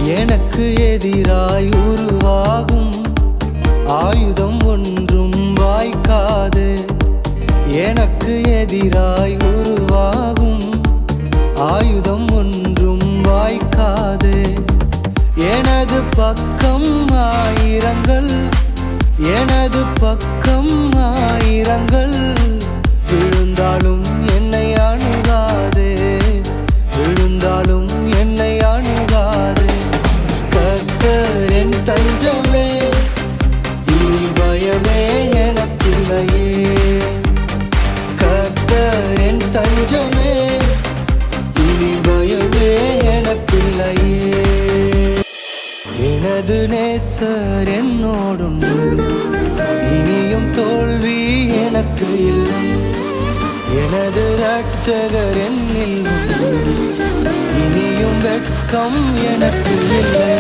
எனக்கு எதிராய் உருவாகும் ஆயுதம் ஒன்றும் வாய்க்காது. எனக்கு எதிராய் உருவாகும் ஆயுதம் ஒன்றும் வாய்க்காது. எனது பக்கம் ஆயிரங்கள், எனது பக்கம் ஆயிரங்கள் விழுந்தாலும் என்னை அணுகாது, விழுந்தாலும் என்னை அணுகாது. கர்த்தர் என் தஞ்சமே, இனி பயமே எனக்கில்லையே. கர்த்தர் என் தஞ்சமே, இனி பயமே எனக்கில்லையே. எனது நேசர் என்னோடுண்டு, இனியும் தோல்வி எனக்கு இல்லை. எனது இரட்சகர் என்னில் உண்டு, இனியும் வெட்கம் எனக்கு இல்லை.